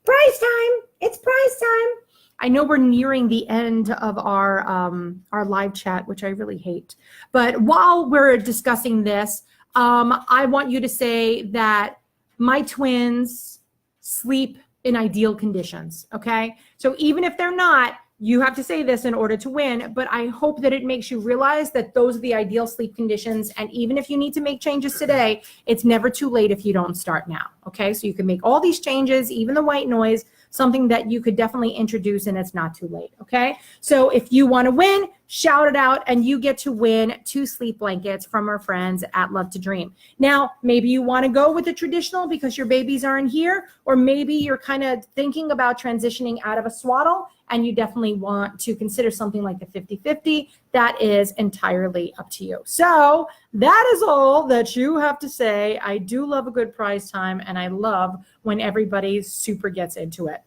prize time, it's prize time. I know we're nearing the end of our live chat, which I really hate. But while we're discussing this, I want you to say that my twins sleep in ideal conditions, okay? So even if they're not, you have to say this in order to win, but I hope that it makes you realize that those are the ideal sleep conditions, and even if you need to make changes today, it's never too late if you don't start now, okay? So you can make all these changes, even the white noise, something that you could definitely introduce, and it's not too late, okay? So if you want to win, shout it out, and you get to win 2 sleep blankets from our friends at Love to Dream. Now, maybe you want to go with the traditional because your babies aren't here, or maybe you're kind of thinking about transitioning out of a swaddle, and you definitely want to consider something like the 50-50. That is entirely up to you. So that is all that you have to say. I do love a good prize time, and I love when everybody super gets into it.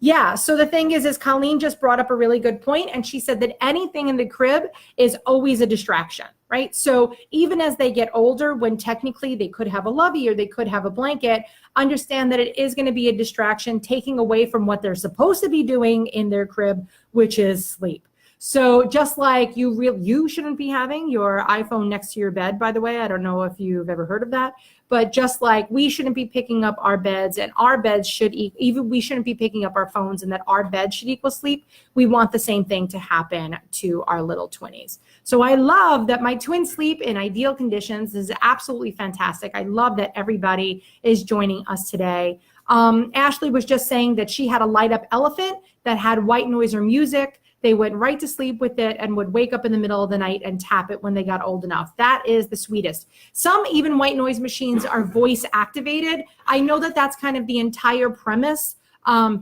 Yeah, so the thing is Colleen just brought up a really good point, and she said that anything in the crib is always a distraction, right? So even as they get older, when technically they could have a lovey or they could have a blanket, understand that it is going to be a distraction, taking away from what they're supposed to be doing in their crib, which is sleep. So just like you shouldn't be having your iPhone next to your bed, by the way. I don't know if you've ever heard of that, but just like we shouldn't be picking up our beds, and our beds we shouldn't be picking up our phones, and that our bed should equal sleep. We want the same thing to happen to our little twinnies. So I love that my twins sleep in ideal conditions. This is absolutely fantastic. I love that everybody is joining us today. Ashley was just saying that she had a light up elephant that had white noise or music. They went right to sleep with it and would wake up in the middle of the night and tap it when they got old enough. That is the sweetest. Some even white noise machines are voice activated. I know that that's kind of the entire premise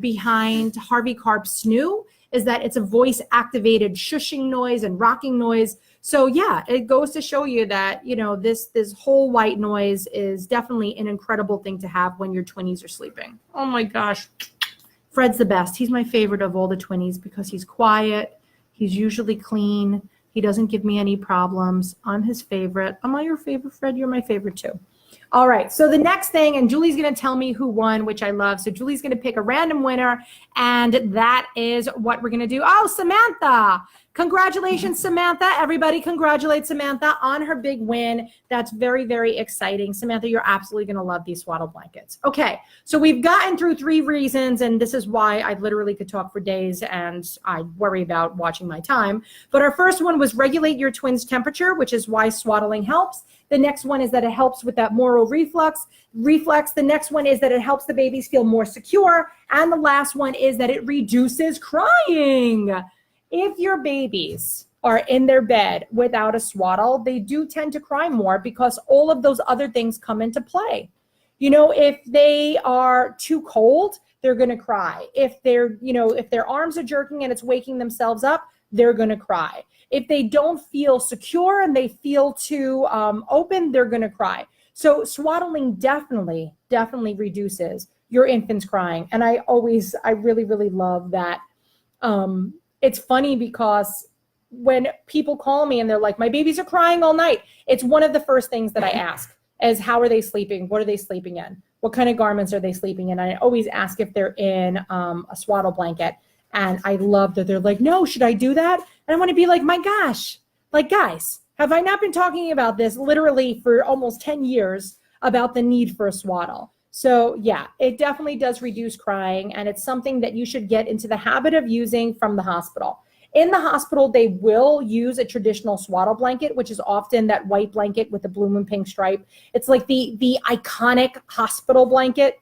behind Harvey Karp's Snoo, is that it's a voice activated shushing noise and rocking noise. So yeah, it goes to show you that, this whole white noise is definitely an incredible thing to have when your twinnies are sleeping. Oh my gosh. Fred's the best. He's my favorite of all the twinnies because he's quiet. He's usually clean. He doesn't give me any problems. I'm his favorite. Am I your favorite, Fred? You're my favorite too. All right. So the next thing, and Julie's going to tell me who won, which I love. So Julie's going to pick a random winner, and that is what we're going to do. Oh, Samantha. Congratulations, Samantha. Everybody congratulate Samantha on her big win. That's very, very exciting. Samantha, you're absolutely going to love these swaddle blankets. Okay, so we've gotten through 3 reasons, and this is why I literally could talk for days, and I worry about watching my time. But our first one was regulate your twins' temperature, which is why swaddling helps. The next one is that it helps with that moral reflex. The next one is that it helps the babies feel more secure. And the last one is that it reduces crying. If your babies are in their bed without a swaddle, they do tend to cry more because all of those other things come into play. If they are too cold, they're going to cry. If if their arms are jerking and it's waking themselves up, they're going to cry. If they don't feel secure and they feel too open, they're going to cry. So swaddling definitely reduces your infant's crying. And I really, really love that. It's funny because when people call me and they're like, my babies are crying all night, it's one of the first things that I ask is, how are they sleeping? What are they sleeping in? What kind of garments are they sleeping in? I always ask if they're in a swaddle blanket. And I love that they're like, no, should I do that? And I want to be like, my gosh, like, guys, have I not been talking about this literally for almost 10 years about the need for a swaddle? So yeah, it definitely does reduce crying, and it's something that you should get into the habit of using from the hospital. In the hospital, they will use a traditional swaddle blanket, which is often that white blanket with the blue and pink stripe. It's like the iconic hospital blanket,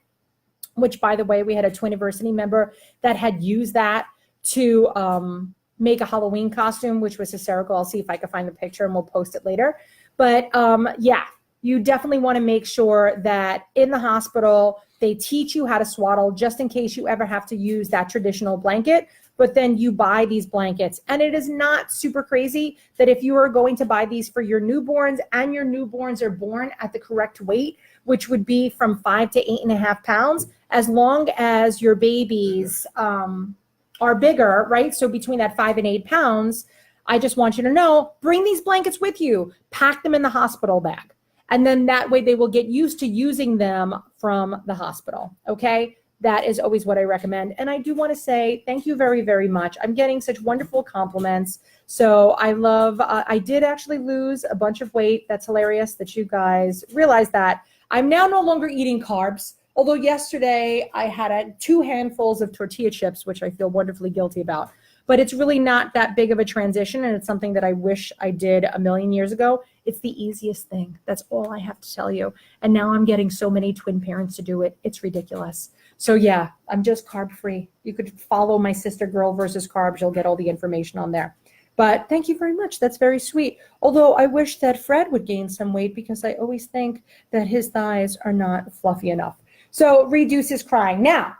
which, by the way, we had a Twiniversity member that had used that to make a Halloween costume, which was hysterical. I'll see if I can find the picture and we'll post it later. But yeah, you definitely want to make sure that in the hospital, they teach you how to swaddle just in case you ever have to use that traditional blanket. But then you buy these blankets. And it is not super crazy that if you are going to buy these for your newborns and your newborns are born at the correct weight, which would be from 5 to 8.5 pounds, as long as your babies are bigger, right? So between that 5 and 8 pounds, I just want you to know, bring these blankets with you, pack them in the hospital bag. And then that way they will get used to using them from the hospital, okay? That is always what I recommend. And I do want to say thank you very, very much. I'm getting such wonderful compliments. So I love, I did actually lose a bunch of weight. That's hilarious that you guys realize that. I'm now no longer eating carbs. Although yesterday I had 2 handfuls of tortilla chips, which I feel wonderfully guilty about. But it's really not that big of a transition, and it's something that I wish I did a million years ago. It's the easiest thing. That's all I have to tell you. And now I'm getting so many twin parents to do it. It's ridiculous. So yeah, I'm just carb free. You could follow my sister Girl versus Carbs. You'll get all the information on there. But thank you very much. That's very sweet. Although I wish that Fred would gain some weight, because I always think that his thighs are not fluffy enough. So reduces crying. Now,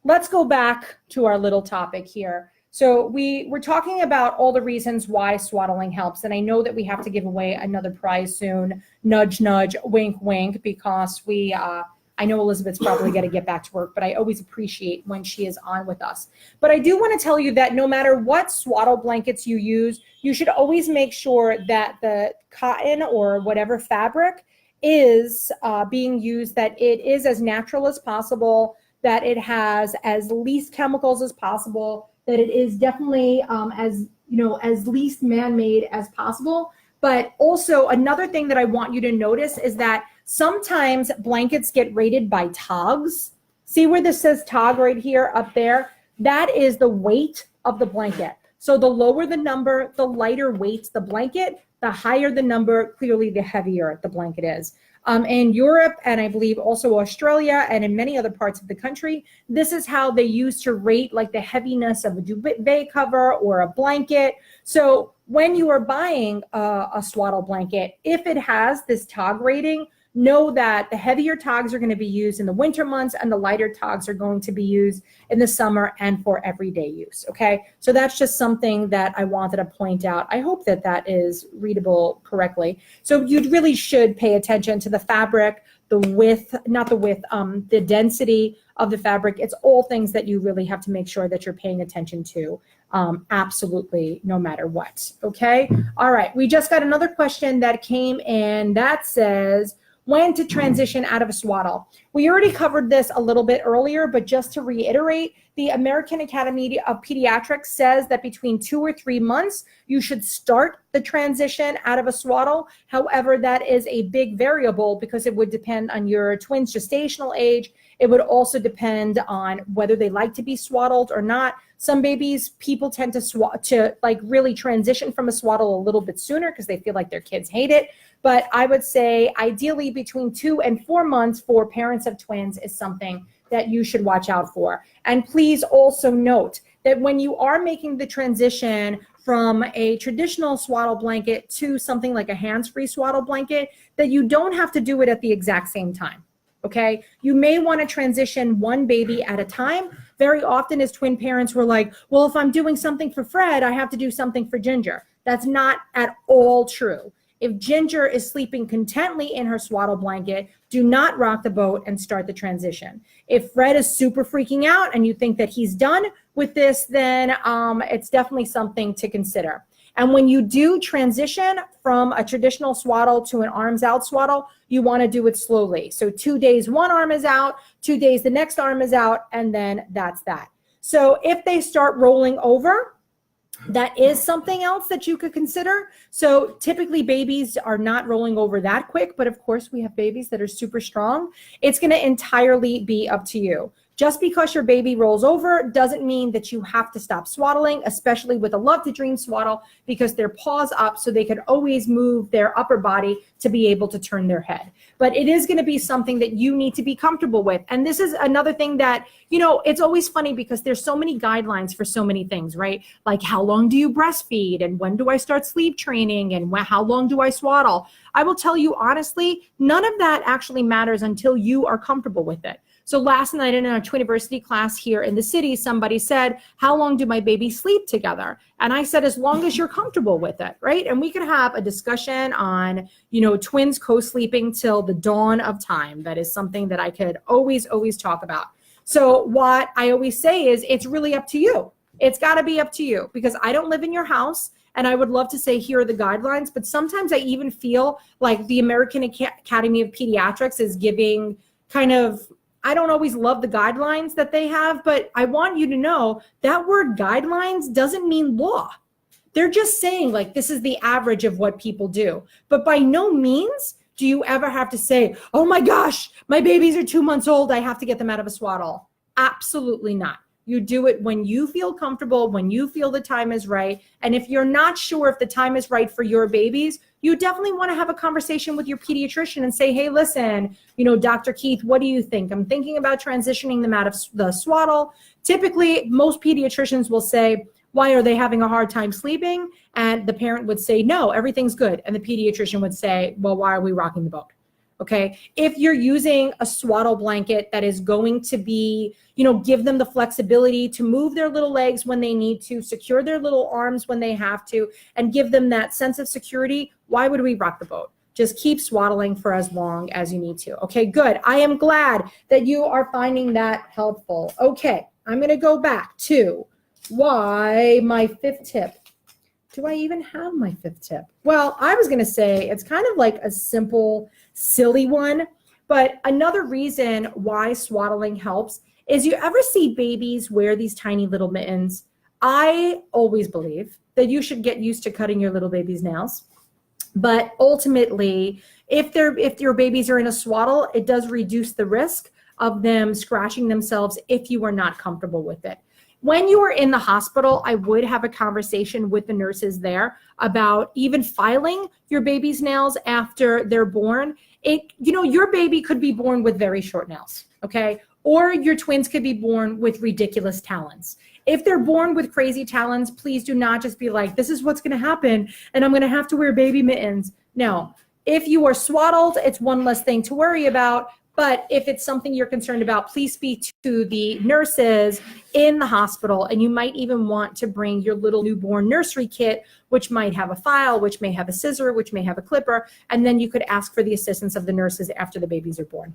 let's go back to our little topic here. So we're talking about all the reasons why swaddling helps. And I know that we have to give away another prize soon. Nudge, nudge, wink, wink, because I know Elizabeth's probably got to get back to work, but I always appreciate when she is on with us. But I do want to tell you that no matter what swaddle blankets you use, you should always make sure that the cotton or whatever fabric is being used, that it is as natural as possible, that it has as least chemicals as possible, that it is definitely as least man-made as possible. But also another thing that I want you to notice is that sometimes blankets get rated by TOGs. See where this says TOG right here up there? That is the weight of the blanket. So the lower the number, the lighter weight the blanket, the higher the number, clearly the heavier the blanket is. In Europe, and I believe also Australia, and in many other parts of the country, this is how they used to rate like the heaviness of a duvet cover or a blanket. So when you are buying a swaddle blanket, if it has this TOG rating, know that the heavier TOGs are going to be used in the winter months and the lighter TOGs are going to be used in the summer and for everyday use. Okay, so that's just something that I wanted to point out. I hope that that is readable correctly. So you really should pay attention to the fabric, the width, not the width, the density of the fabric. It's all things that you really have to make sure that you're paying attention to, absolutely, no matter what. Okay, all right, we just got another question that came in that says, when to transition out of a swaddle. We already covered this a little bit earlier, but just to reiterate, the American Academy of Pediatrics says that between 2 or 3 months, you should start the transition out of a swaddle. However, that is a big variable because it would depend on your twin's gestational age. It would also depend on whether they like to be swaddled or not. Some babies, people tend to like really transition from a swaddle a little bit sooner because they feel like their kids hate it. But I would say ideally between 2 and 4 months for parents of twins is something that you should watch out for. And please also note that when you are making the transition from a traditional swaddle blanket to something like a hands-free swaddle blanket, that you don't have to do it at the exact same time. Okay, you may want to transition one baby at a time. very often as twin parents, we're like, well, if I'm doing something for Fred, I have to do something for Ginger. That's not at all true. If Ginger is sleeping contently in her swaddle blanket, do not rock the boat and start the transition. If Fred is super freaking out and you think that he's done with this, then it's definitely something to consider. And when you do transition from a traditional swaddle to an arms out swaddle, you want to do it slowly. So 2 days, one arm is out, 2 days, the next arm is out, and then that's that. So if they start rolling over, that is something else that you could consider. So typically babies are not rolling over that quick, but of course we have babies that are super strong. It's going to entirely be up to you. Just because your baby rolls over doesn't mean that you have to stop swaddling, especially with a Love to Dream swaddle, because their paw's up so they can always move their upper body to be able to turn their head. But it is going to be something that you need to be comfortable with. And this is another thing that, you know, it's always funny because there's so many guidelines for so many things, right? Like how long do you breastfeed and when do I start sleep training and how long do I swaddle? I will tell you honestly, none of that actually matters until you are comfortable with it. So last night in our Twiniversity class here in the city, somebody said, how long do my babies sleep together? And I said, as long as you're comfortable with it, right? And we could have a discussion on, you know, twins co-sleeping till the dawn of time. That is something that I could always talk about. So what I always say is it's really up to you. It's got to be up to you because I don't live in your house. And I would love to say, here are the guidelines. But sometimes I even feel like the American Academy of Pediatrics is giving kind of, I don't always love the guidelines that they have, but I want you to know that word guidelines doesn't mean law. They're just saying like, this is the average of what people do. But by no means do you ever have to say, oh my gosh, my babies are 2 months old, I have to get them out of a swaddle. Absolutely not. You do it when you feel comfortable, when you feel the time is right. And if you're not sure if the time is right for your babies, you definitely want to have a conversation with your pediatrician and say, hey, listen, you know, Dr. Keith, what do you think? I'm thinking about transitioning them out of the swaddle. Typically, most pediatricians will say, why are they having a hard time sleeping? And the parent would say, no, everything's good. And the pediatrician would say, well, why are we rocking the boat? Okay. If you're using a swaddle blanket that is going to be, you know, give them the flexibility to move their little legs when they need to, secure their little arms when they have to, and give them that sense of security, why would we rock the boat? Just keep swaddling for as long as you need to. Okay, good. I am glad that you are finding that helpful. Okay, I'm going to go back to why my fifth tip. Do I even have my fifth tip? Well, I was going to say it's kind of like a simple, silly one, but another reason why swaddling helps is you ever see babies wear these tiny little mittens? I always believe that you should get used to cutting your little baby's nails. But ultimately, if your babies are in a swaddle, it does reduce the risk of them scratching themselves if you are not comfortable with it. When you are in the hospital, I would have a conversation with the nurses there about even filing your baby's nails after they're born. Your baby could be born with very short nails, okay? Or your twins could be born with ridiculous talons. If they're born with crazy talons, please do not just be like, this is what's going to happen, and I'm going to have to wear baby mittens. No. If you are swaddled, it's one less thing to worry about. But if it's something you're concerned about, please speak to the nurses in the hospital. And you might even want to bring your little newborn nursery kit, which might have a file, which may have a scissor, which may have a clipper. And then you could ask for the assistance of the nurses after the babies are born.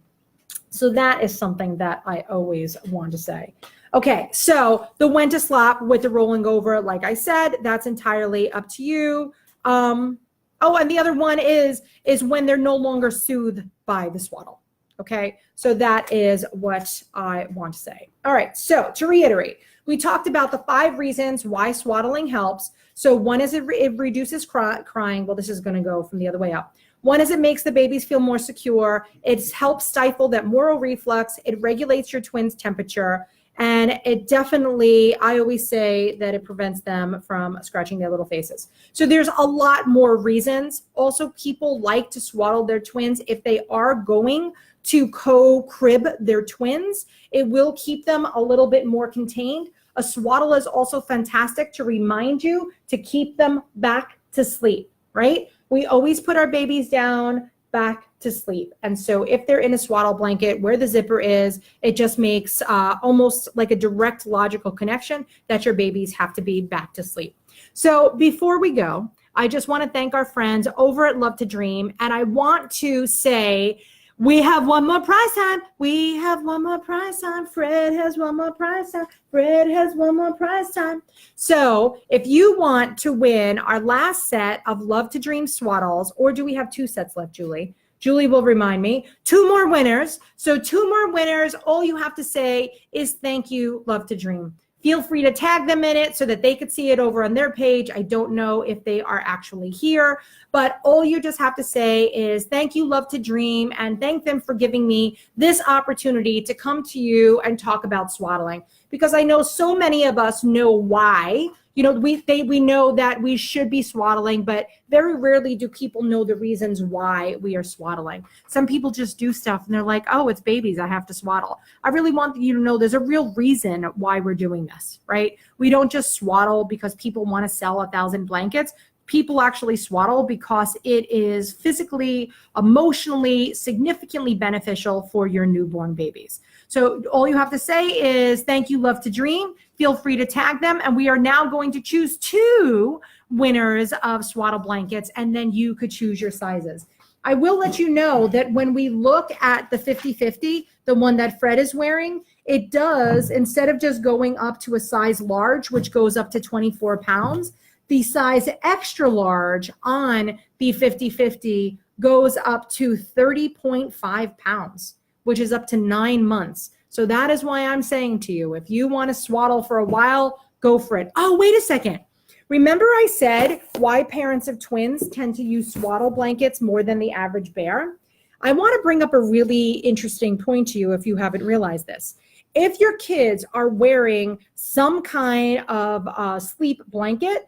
So that is something that I always want to say. Okay, so the when to slap with the rolling over, like I said, that's entirely up to you. And the other one is when they're no longer soothed by the swaddle. Okay, so that is what I want to say. All right, so to reiterate, we talked about the 5 reasons why swaddling helps. So one is it reduces crying. Well, this is going to go from the other way up. One is it makes the babies feel more secure. It helps stifle that moral reflux. It regulates your twins' temperature. And it definitely, I always say that it prevents them from scratching their little faces. So there's a lot more reasons. Also, people like to swaddle their twins if they are going to co-crib their twins. It will keep them a little bit more contained. A swaddle is also fantastic to remind you to keep them back to sleep, right? We always put our babies down back to sleep. And so if they're in a swaddle blanket where the zipper is, it just makes almost like a direct logical connection that your babies have to be back to sleep. So before we go, I just want to thank our friends over at Love to Dream. And I want to say, we have one more prize time. We have one more prize time. Fred has one more prize time. Fred has one more prize time. So if you want to win our last set of Love to Dream swaddles, or do we have 2 sets left, Julie? Julie will remind me. 2 more winners. So 2 more winners. All you have to say is thank you, Love to Dream. Feel free to tag them in it so that they could see it over on their page. I don't know if they are actually here, but all you just have to say is thank you, Love to Dream, and thank them for giving me this opportunity to come to you and talk about swaddling. Because I know so many of us know why. You know, we know that we should be swaddling, but very rarely do people know the reasons why we are swaddling. Some people just do stuff and they're like, oh, it's babies, I have to swaddle. I really want you to know there's a real reason why we're doing this, right? We don't just swaddle because people want to sell 1,000 blankets. People actually swaddle because it is physically, emotionally, significantly beneficial for your newborn babies. So all you have to say is thank you, Love to Dream. Feel free to tag them. And we are now going to choose 2 winners of swaddle blankets, and then you could choose your sizes. I will let you know that when we look at the 50-50, the one that Fred is wearing, it does, instead of just going up to a size large, which goes up to 24 pounds, the size extra large on the 50-50 goes up to 30.5 pounds, which is up to 9 months. So that is why I'm saying to you, if you want to swaddle for a while, go for it. Oh, wait a second. Remember I said why parents of twins tend to use swaddle blankets more than the average bear? I want to bring up a really interesting point to you if you haven't realized this. If your kids are wearing some kind of sleep blanket,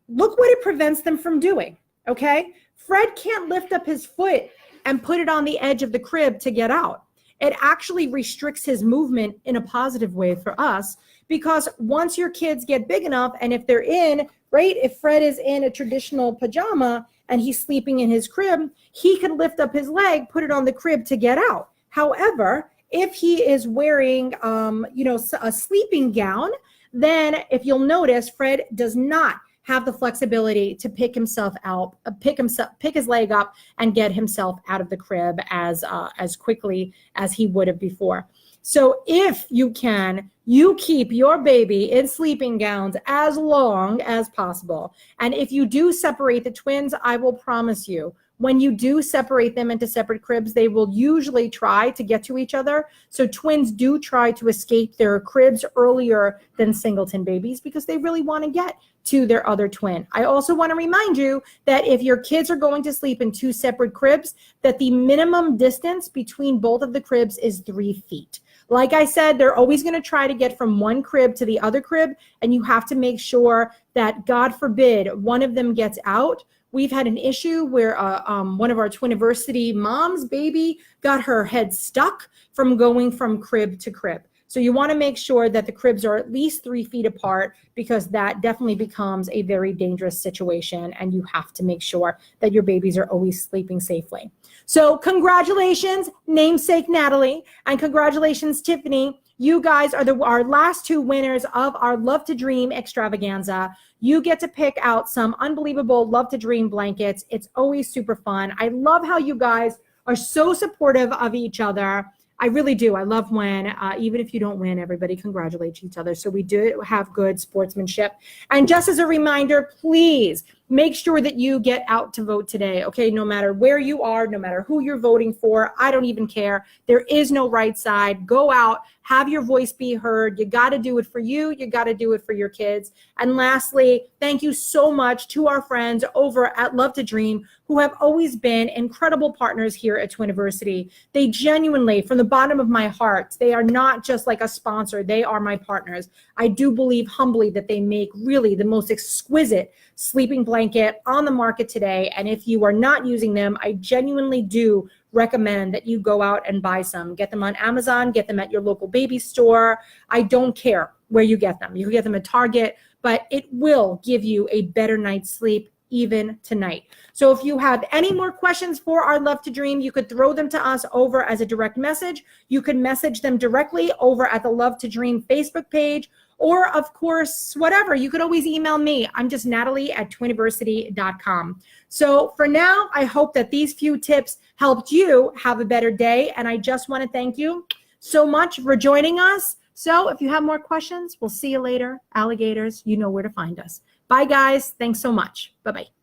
look what it prevents them from doing, okay? Fred can't lift up his foot and put it on the edge of the crib to get out. It actually restricts his movement in a positive way for us, because once your kids get big enough, and if they're in, right, if Fred is in a traditional pajama and he's sleeping in his crib, he can lift up his leg, put it on the crib to get out. However, if he is wearing, a sleeping gown, then if you'll notice, Fred does not have the flexibility to pick himself out, pick his leg up and get himself out of the crib as quickly as he would have before. So if you can, you keep your baby in sleeping gowns as long as possible. And if you do separate the twins, I will promise you, when you do separate them into separate cribs, they will usually try to get to each other. So twins do try to escape their cribs earlier than singleton babies because they really want to get to their other twin. I also want to remind you that if your kids are going to sleep in 2 separate cribs, that the minimum distance between both of the cribs is 3 feet. Like I said, they're always going to try to get from one crib to the other crib, and you have to make sure that, God forbid, one of them gets out. We've had an issue where one of our Twiniversity moms' baby got her head stuck from going from crib to crib. So you want to make sure that the cribs are at least 3 feet apart, because that definitely becomes a very dangerous situation, and you have to make sure that your babies are always sleeping safely. So congratulations, namesake Natalie, and congratulations, Tiffany. You guys are our last 2 winners of our Love to Dream extravaganza. You get to pick out some unbelievable Love to Dream blankets. It's always super fun. I love how you guys are so supportive of each other. I really do. I love when, even if you don't win, everybody congratulates each other. So we do have good sportsmanship. And just as a reminder, please make sure that you get out to vote today, okay? No matter where you are, no matter who you're voting for, I don't even care. There is no right side. Go out, have your voice be heard. You got to do it for you. You got to do it for your kids. And lastly, thank you so much to our friends over at Love to Dream, who have always been incredible partners here at Twiniversity. They genuinely, from the bottom of my heart, they are not just like a sponsor. They are my partners. I do believe humbly that they make really the most exquisite sleeping blanket on the market today. And if you are not using them, I genuinely do recommend that you go out and buy some. Get them on Amazon, get them at your local baby store. I don't care where you get them. You can get them at Target, but it will give you a better night's sleep even tonight. So if you have any more questions for our Love to Dream, you could throw them to us over as a direct message. You can message them directly over at the Love to Dream Facebook page, or of course, whatever, you could always email me. I'm just Natalie@Twiniversity.com. So for now, I hope that these few tips helped you have a better day. And I just want to thank you so much for joining us. So if you have more questions, we'll see you later. Alligators, you know where to find us. Bye, guys. Thanks so much. Bye-bye.